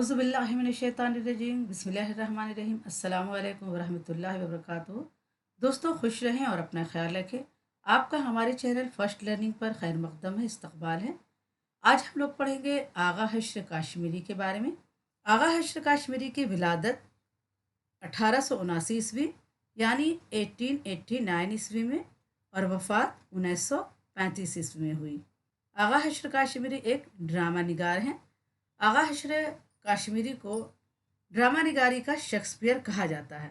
औज़ुबिल्लाहिमिनश्शैतानिर्रजीम बिस्मिल्लाहिर्रहमानिर्रहीम अस्सलामु अलैकुम वरहमतुल्लाहि वबरकातुहू। दोस्तों खुश रहें और अपना ख्याल रखें। आपका हमारे चैनल फर्स्ट लर्निंग पर खैर मकदम है, इस्तकबाल है। आज हम लोग पढ़ेंगे आगा हश्र काश्मीरी के बारे में। आगा हश्र काश्मीरी की विलादत 1879 ईस्वी यानी 1889 ईस्वी में और वफ़ात 1935 ईस्वी में हुई। आगा हश्र काश्मीरी एक ड्रामा निगार हैं। आगा हश्र काश्मीरी को ड्रामा निगारी का शेक्सपियर कहा जाता है।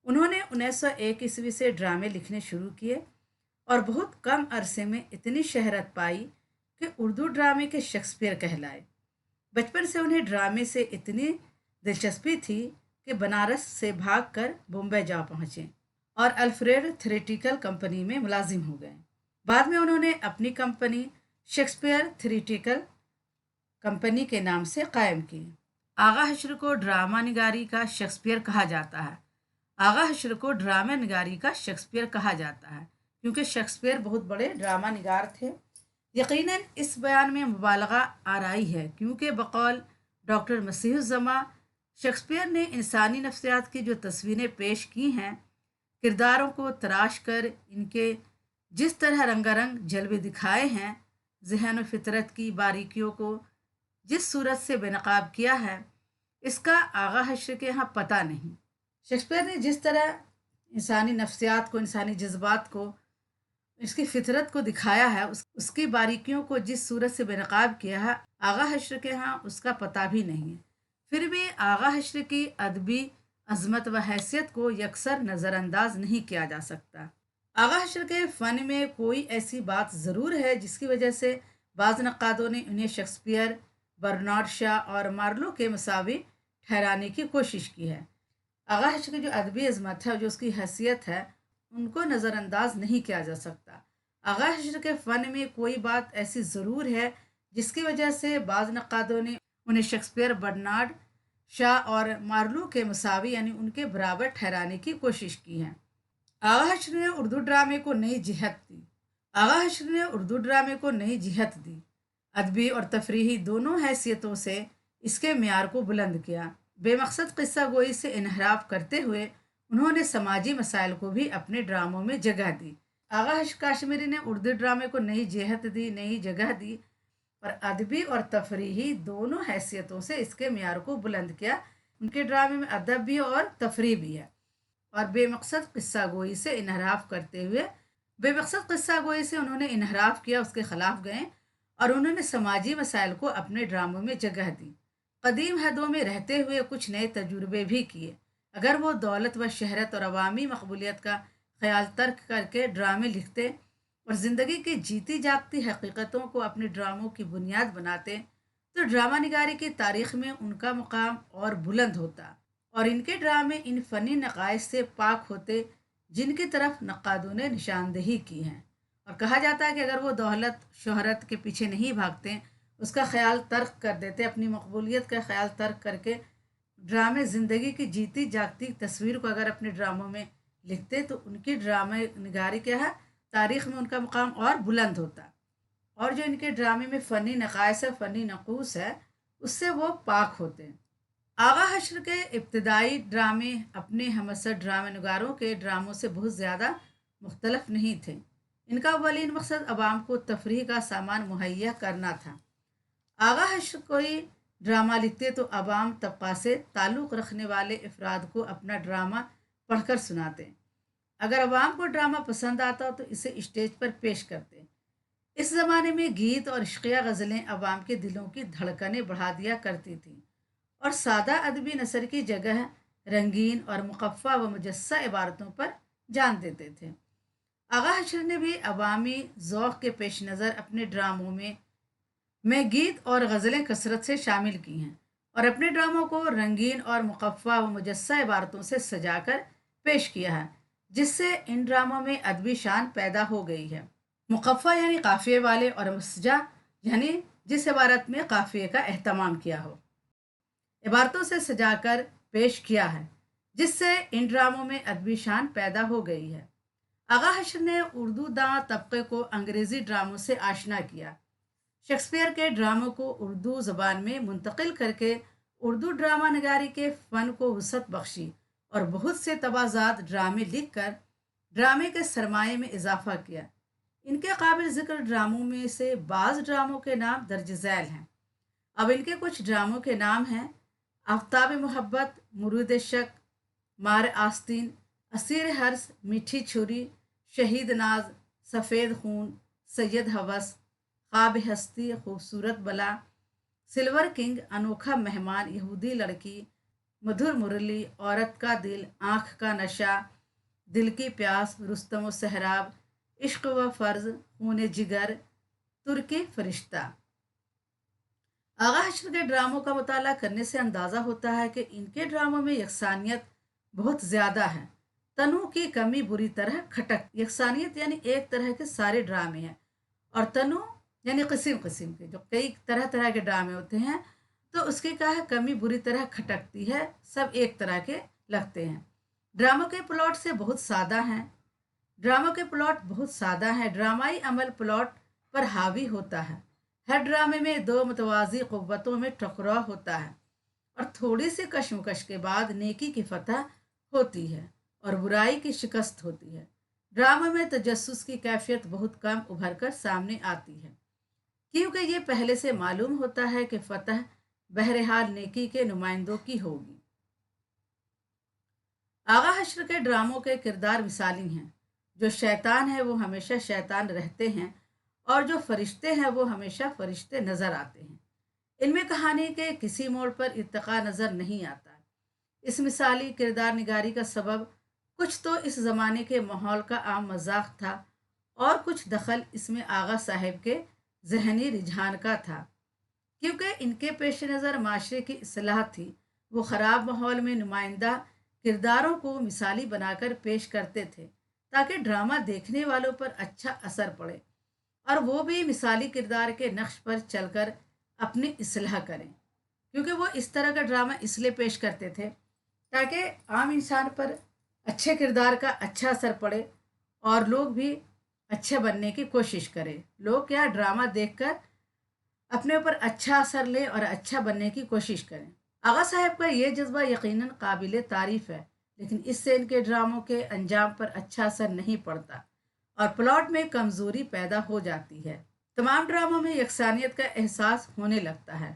उन्होंने 1901 ईस्वी से ड्रामे लिखने शुरू किए और बहुत कम अरसे में इतनी शहरत पाई कि उर्दू ड्रामे के शेक्सपियर कहलाए। बचपन से उन्हें ड्रामे से इतनी दिलचस्पी थी कि बनारस से भागकर बम्बई जा पहुँचे और अल्फ्रेड थ्रेटिकल कंपनी में मुलाजिम हो गए। बाद में उन्होंने अपनी कंपनी शेक्सपियर थ्रेटिकल कंपनी के नाम से कायम की। आगा हश्र को ड्रामा निगारी का शेक्सपियर कहा जाता है। आगा हश्र को ड्रामा निगारी का शेक्सपियर कहा जाता है क्योंकि शेक्सपियर बहुत बड़े ड्रामा निगार थे। यकीनन इस बयान में मुबालगा आराई है क्योंकि बकौल डॉक्टर मसीहुज़्ज़मा शेक्सपियर ने इंसानी नफ्सियात की जो तस्वीरें पेश की हैं, किरदारों को तराश कर इनके जिस तरह रंगारंग जलवे दिखाए हैं, जहन व फितरत की बारीकियों को जिस सूरत से बेनकाब किया है, इसका आगा हश्र के यहाँ पता नहीं। शेक्सपियर ने जिस तरह इंसानी नफ्सियात को, इंसानी जज्बात को, इसकी फितरत को दिखाया है, उसकी बारीकियों को जिस सूरत से बेनकाब किया है, आगा हश्र के यहाँ उसका पता भी नहीं है। फिर भी आगा हश्र की अदबी अजमत व हैसियत को यकसर नज़रअंदाज नहीं किया जा सकता। आगा हश्र के फ़न में कोई ऐसी बात ज़रूर है जिसकी वजह से बाज़ नक़ादों ने उन्हें शेक्सपियर, बर्नार्ड शा और मार्लो के मसावी ठहराने की कोशिश की है। आगा हश्र की जो अदबी अजमत है, जो उसकी हैसियत है, उनको नज़रअंदाज नहीं किया जा सकता। आगा हश्र के फ़न में कोई बात ऐसी ज़रूर है जिसकी वजह से बाज़ नक़ादों ने उन्हें शेक्सपियर, बर्नार्ड शा और मार्लो के मसावी यानी उनके बराबर ठहराने की कोशिश की है। आगा हश्र ने उर्दू ड्रामे को नई जिहत दी। आगा हश्र ने उर्दू ड्रामे को नई जिहत दी। अदबी और तफरीही दोनों हैसियतों से इसके मेयार को बुलंद किया। बेमकसद किस्सा गोई से इनहराफ करते हुए उन्होंने समाजी मसाइल को भी अपने ड्रामों में जगह दी। आगा हश्र काश्मीरी ने उर्दू ड्रामे को नई जिहत दी, नई जगह दी और अदबी और तफरीही दोनों हैसियतों से इसके मेयार को बुलंद किया। उनके ड्रामे में अदब भी और तफरीह भी है और बेमकसद किस्सा गोई से इनहराफ करते हुए बेमकसद किस्सा गोई से उन्होंने इनहराफ किया, उसके खिलाफ गए और उन्होंने समाजी मसाइल को अपने ड्रामों में जगह दी। कदीम हदों में रहते हुए कुछ नए तजुर्बे भी किए। अगर वो दौलत व शहरत और अवामी मकबूलियत का ख्याल तर्क करके ड्रामे लिखते और ज़िंदगी की जीती जागती हकीकतों को अपने ड्रामों की बुनियाद बनाते तो ड्रामा निगारी की तारीख में उनका मुकाम और बुलंद होता और इनके ड्रामे इन फ़नी नक़ाइश से पाक होते जिनकी तरफ नक़ादों ने निशानदेही की है। और कहा जाता है कि अगर वो दौलत शोहरत के पीछे नहीं भागते, उसका ख्याल तर्क कर देते, अपनी मकबूलियत का ख्याल तर्क करके ड्रामे ज़िंदगी की जीती जागती तस्वीर को अगर अपने ड्रामों में लिखते तो उनकी ड्रामे निगारी क्या है, तारीख़ में उनका मुकाम और बुलंद होता और जो इनके ड्रामे में फ़नी नक़ाइश है, फ़नी नकूस है, उससे वो पाक होते हैं। आगा हश्र के इब्तदाई ड्रामे अपने हमअसर ड्रामा नगारों के ड्रामों से बहुत ज़्यादा मुख्तलफ नहीं थे। इनका अवलीन मकसद अवाम को तफरीह का सामान मुहैया करना था। आगा हश्र कोई ड्रामा लिखते तो अवाम तबका से ताल्लुक़ रखने वाले अफराद को अपना ड्रामा पढ़कर सुनाते। अगर अवाम को ड्रामा पसंद आता तो इसे स्टेज पर पेश करते। इस ज़माने में गीत और इश्क़िया गज़लें अवाम के दिलों की धड़कनें बढ़ा दिया करती थीं और सादा अदबी नसर की जगह रंगीन और मुकफ़्फ़ा व मुजस्सा इबारतों पर जान देते थे। आगा हश्र ने भी अवामी ज़ौक़ के पेश नज़र अपने ड्रामों में गीत और गज़लें कसरत से शामिल की हैं और अपने ड्रामों को रंगीन और मुकफ़्फ़ा व मुजस्सा इबारतों से सजाकर पेश किया है, जिससे इन ड्रामों में अदबी शान पैदा हो गई है। मुकफ़्फ़ा यानी काफ़िए वाले और मुसजा यानी जिस इबारत में काफ़िए का एहतमाम किया हो, इबारतों से सजाकर पेश किया है, जिससे इन ड्रामों में अदबी शान पैदा हो गई है। आगा हश्र ने उर्दू दां तबके को अंग्रेज़ी ड्रामों से आशना किया। शेक्सपियर के ड्रामों को उर्दू ज़बान में मुंतकिल करके उर्दू ड्रामा नगारी के फ़न को वसअत बख्शी और बहुत से तवाज़ात ड्रामे लिखकर ड्रामे के सरमाए में इजाफा किया। इनके काबिल ज़िक्र ड्रामों में से बाज़ ड्रामों के नाम दर्ज झैल हैं। अब इनके कुछ ड्रामों के नाम हैं: आफ्ताब मोहब्बत, मुरूद शक, मार आस्तीन, असीर हर्स, मीठी छुरी, शहीद नाज, सफ़ेद खून, सैयद हवस, ख्वाब हस्ती, खूबसूरत बला, सिल्वर किंग, अनोखा मेहमान, यहूदी लड़की, मधुर मुरली, औरत का दिल, आँख का नशा, दिल की प्यास, रुस्तम व सहराब, इश्क व फ़र्ज, खून जिगर, तुर्की फरिश्ता। आगा हश्र के ड्रामों का मुताला करने से अंदाज़ा होता है कि इनके ड्रामों में यकसानियत बहुत ज़्यादा है। तनु की कमी बुरी तरह खटक। यकसानियत यानी एक तरह के सारे ड्रामे हैं, और तनु यानी किस्म किस्म के, जो कई तरह तरह के ड्रामे होते हैं, तो उसकी क्या है, कमी बुरी तरह खटकती है, सब एक तरह के लगते हैं। ड्रामों के प्लॉट से बहुत सादा हैं। ड्रामों के प्लॉट बहुत सादा हैं। ड्रामाई अमल प्लॉट पर हावी होता है। हर ड्रामे में दो मुतवाज़ी क़ुव्वतों में टकराव होता है, और थोड़ी सी कशमकश के बाद नेकी की फतह होती है और बुराई की शिकस्त होती है। ड्रामा में तजस्सुस की कैफियत बहुत कम उभर कर सामने आती है, क्योंकि ये पहले से मालूम होता है कि फतह बहरहाल नेकी के नुमाइंदों की होगी। आगा हश्र के ड्रामों के किरदार मिसाली हैं। जो शैतान है वो हमेशा शैतान रहते हैं, और जो फरिश्ते हैं वो हमेशा फरिश्ते नज़र आते हैं। इनमें कहानी के किसी मोड़ पर इर्तिका नज़र नहीं आता। इस मिसाली किरदार निगारी का सबब कुछ तो इस ज़माने के माहौल का आम मजाक था, और कुछ दखल इसमें आगा साहब के जहनी रुझान का था। क्योंकि इनके पेश नज़र माशरे की इसलाह थी, वो ख़राब माहौल में नुमाइंदा किरदारों को मिसाली बनाकर पेश करते थे, ताकि ड्रामा देखने वालों पर अच्छा असर पड़े, और वो भी मिसाली किरदार के नक्श पर चलकर अपनी इसलाह करें। क्योंकि वो इस तरह का ड्रामा इसलिए पेश करते थे ताकि आम इंसान पर अच्छे किरदार का अच्छा असर पड़े, और लोग भी अच्छे बनने की कोशिश करें। लोग क्या, ड्रामा देखकर अपने ऊपर अच्छा असर ले और अच्छा बनने की कोशिश करें। आगा साहब का ये जज्बा यकीनन काबिल तारीफ़ है, लेकिन इससे इनके ड्रामों के अंजाम पर अच्छा असर नहीं पड़ता, और प्लॉट में कमज़ोरी पैदा हो जाती है। तमाम ड्रामों में यकसानियत का एहसास होने लगता है।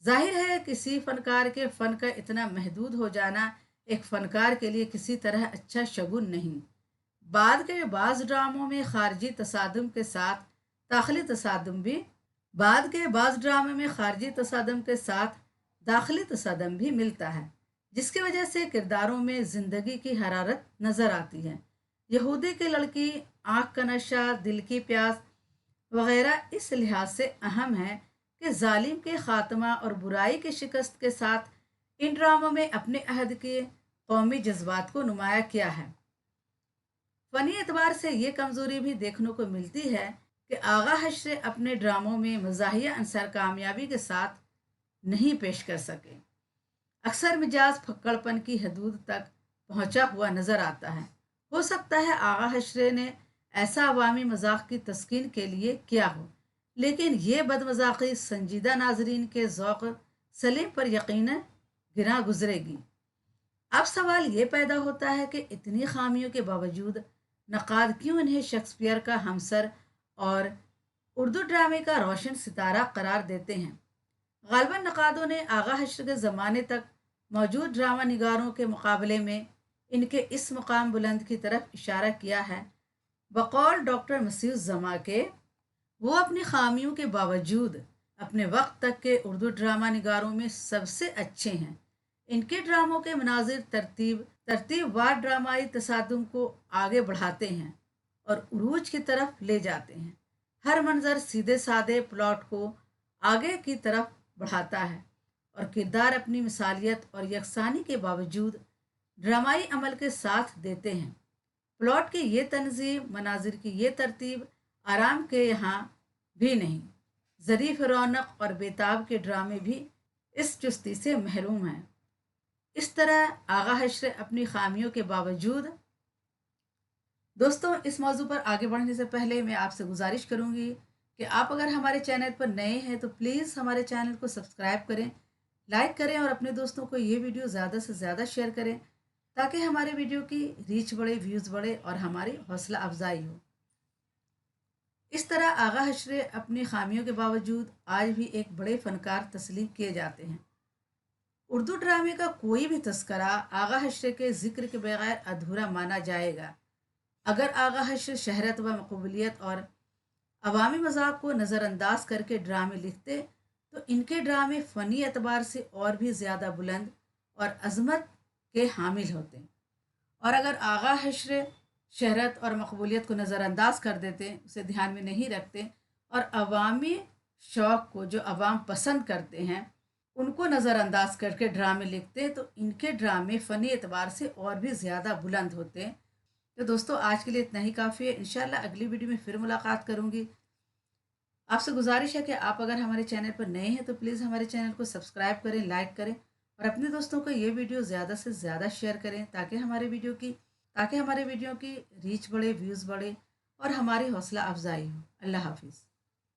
जाहिर है किसी फ़नकार के फ़न का इतना महदूद हो जाना एक फ़नकार के लिए किसी तरह अच्छा शगुन नहीं। बाद के बाज़ ड्रामों में खारजी तसादुम के साथ दाखिली तसादुम भी बाद के बाज़ ड्रामे में खारजी तसादम के साथ दाखिली तसादम भी मिलता है, जिसकी वजह से किरदारों में ज़िंदगी की हरारत नज़र आती है। यहूदी की लड़की, आँख का नशा, दिल की प्यास वगैरह इस लिहाज से अहम है कि जालिम के ख़ात्मा और बुराई की शिकस्त के साथ इन ड्रामों में अपने अहद के कौमी जज्बात को नुमाया किया है। फ़नी एतबार से ये कमज़ोरी भी देखने को मिलती है कि आगा हश्र अपने ड्रामों में मज़ाहिया अंसर कामयाबी के साथ नहीं पेश कर सके। अक्सर मिजाज फक्कड़पन की हदूद तक पहुंचा हुआ नज़र आता है। हो सकता है आगा हश्र ने ऐसा अवामी मजाक की तस्कीन के लिए किया हो, लेकिन ये बदमजाकी संजीदा नाजरीन के ज़ौक़ सलीम पर यकीनन गिरा गुजरेगी। अब सवाल ये पैदा होता है कि इतनी खामियों के बावजूद नक़ाद क्यों इन्हें शेक्सपियर का हमसर और उर्दू ड्रामे का रोशन सितारा करार देते हैं। ग़ालिबन नक़ादों ने आगा हश्र के ज़माने तक मौजूद ड्रामा निगारों के मुकाबले में इनके इस मकाम बुलंद की तरफ इशारा किया है। बकौल डॉक्टर मसीह जमा के, वो अपनी खामियों के बावजूद अपने वक्त तक के उर्दू ड्रामा निगारों में सबसे अच्छे हैं। इनके ड्रामों के मनाजिर तरतीबवार ड्रामाई तसादुम को आगे बढ़ाते हैं और उरूज की तरफ ले जाते हैं। हर मंजर सीधे साधे प्लॉट को आगे की तरफ बढ़ाता है, और किरदार अपनी मिसालियत और यकसानी के बावजूद ड्रामाई अमल के साथ देते हैं। प्लॉट की ये तंजीम, मनाजिर की ये तरतीब आराम के यहाँ भी नहीं। ज़रीफ़ रौनक और बेताब के ड्रामे भी इस चुस्ती से महरूम हैं। इस तरह आगा हश्र अपनी खामियों के बावजूद। दोस्तों, इस मौजू पर आगे बढ़ने से पहले मैं आपसे गुजारिश करूंगी कि आप अगर हमारे चैनल पर नए हैं तो प्लीज़ हमारे चैनल को सब्सक्राइब करें, लाइक करें और अपने दोस्तों को ये वीडियो ज़्यादा से ज़्यादा शेयर करें ताकि हमारे वीडियो की रीच बढ़े, व्यूज़ बढ़े और हमारी हौसला अफजाई हो। इस तरह आगा हशरे अपनी खामियों के बावजूद आज भी एक बड़े फनकार तस्लीम किए जाते हैं। उर्दू ड्रामे का कोई भी तस्करा आगा हशरे के जिक्र के बगैर अधूरा माना जाएगा। अगर आगा हशर शहरत व मकबूलियत और अवामी मजाक को नज़रअंदाज करके ड्रामे लिखते तो इनके ड्रामे फ़नी एतबार से और भी ज़्यादा बुलंद और अजमत के हामिल होते। और अगर आगा हशर शहरत और मकबूलियत को नज़रअंदाज कर देते, उसे ध्यान में नहीं रखते और अवामी शौक़ को जो अवाम पसंद करते हैं उनको नज़रअंदाज करके ड्रामे लिखते तो इनके ड्रामे फ़नी एतबार से और भी ज़्यादा बुलंद होते। तो दोस्तों आज के लिए इतना ही काफ़ी है। इंशाल्लाह अगली वीडियो में फिर मुलाकात करूँगी। आपसे गुजारिश है कि आप अगर हमारे चैनल पर नए हैं तो प्लीज़ हमारे चैनल को सब्सक्राइब करें, लाइक करें और अपने दोस्तों को ये वीडियो ज़्यादा से ज़्यादा शेयर करें ताकि हमारे वीडियो की रीच बढ़े, व्यूज़ बढ़े और हमारी हौसला अफजाई हो। अल्लाह हाफिज़।